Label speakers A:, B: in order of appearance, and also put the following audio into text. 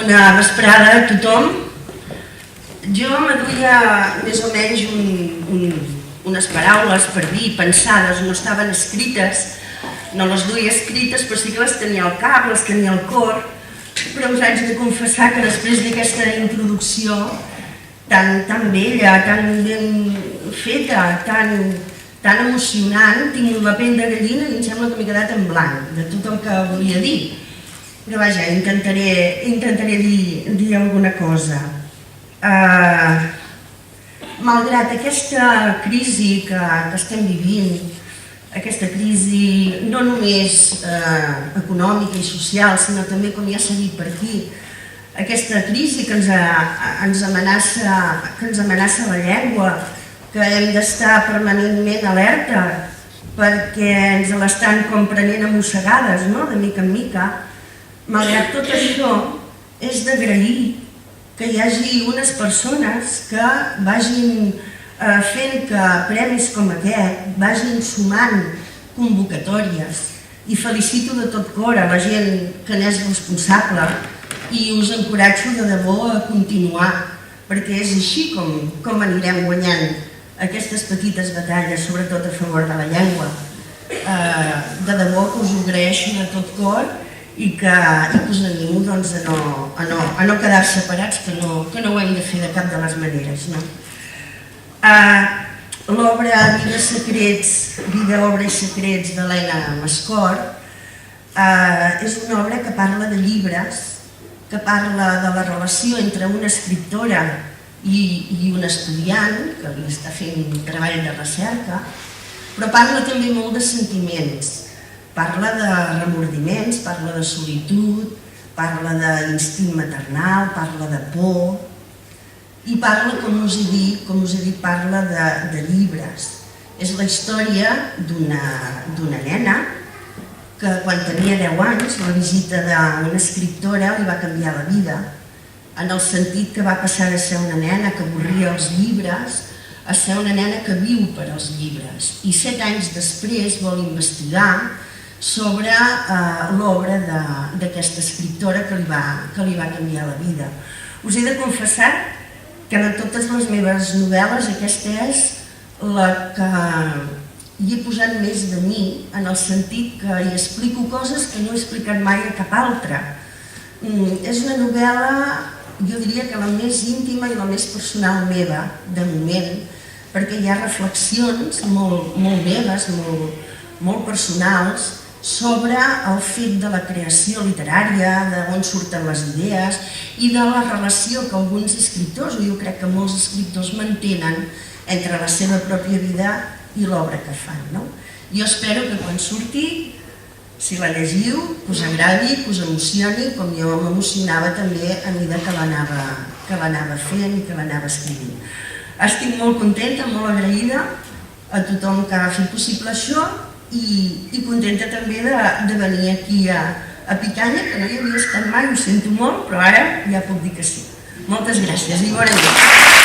A: Bona vesprada a tothom. Jo m'aduia més o menys unes paraules per dir, pensades, no estaven escrites, no les duia escrites, però sí que les tenia al cap, les tenia al cor, però us haig de confessar que després d'aquesta introducció tan bella, tan ben feta, tan emocionant, tinc la pell de gallina i em sembla que m'he quedat en blanc de tot el que volia dir. Però vaja, intentaré dir alguna cosa. Malgrat aquesta crisi que estem vivint, aquesta crisi no només econòmica i social, sinó també, com ja s'ha dit per aquí, aquesta crisi que ens amenaça la llengua, que hem d'estar permanentment alerta perquè ens l'estan com prenent a mossegades, no? De mica en mica. Malgrat tot això, és d'agrair que hi hagi unes persones que vagin fent que premis com aquest vagin sumant convocatòries, i felicito de tot cor a la gent que n'és responsable i us encoratjo de debò a continuar, perquè és així com anirem guanyant aquestes petites batalles, sobretot a favor de la llengua. De debò que us ho agraeixo de tot cor i que us animo a no quedar separats, que no ho hem de fer de cap de les maneres. L'obra Vida, obra i secrets d'Helena Mascort és una obra que parla de llibres, que parla de la relació entre una escriptora i un estudiant que li està fent un treball de recerca, però parla també molt de sentiments. Parla de remordiments, parla de solitud, parla d'instint maternal, parla de por i parla, com us he dit, parla de llibres. És la història d'una nena que quan tenia 10 anys la visita d'una escriptora li va canviar la vida, en el sentit que va passar de ser una nena que avorria els llibres a ser una nena que viu per als llibres. I 7 anys després vol investigar sobre l'obra d'aquesta escriptora que li va canviar la vida. Us he de confessar que de totes les meves novel·les aquesta és la que hi he posat més de mi, en el sentit que hi explico coses que no he explicat mai a cap altra. És una novel·la, jo diria que la més íntima i la més personal meva, de moment, perquè hi ha reflexions molt meves, molt personals, sobre el fet de la creació literària, d'on surten les idees i de la relació que alguns escriptors, o jo crec que molts escriptors, mantenen entre la seva pròpia vida i l'obra que fan. Jo espero que quan surti, si la llegiu, que us agradi, que us emocioni, com jo m'emocionava també a mesura que l'anava fent i que l'anava escrivint. Estic molt contenta, molt agraïda a tothom que ha fet possible això, i contenta també de venir aquí a Picanya, que no hi havia estat mai, ho sento molt, però ara ja puc dir que sí. Moltes gràcies i bona nit.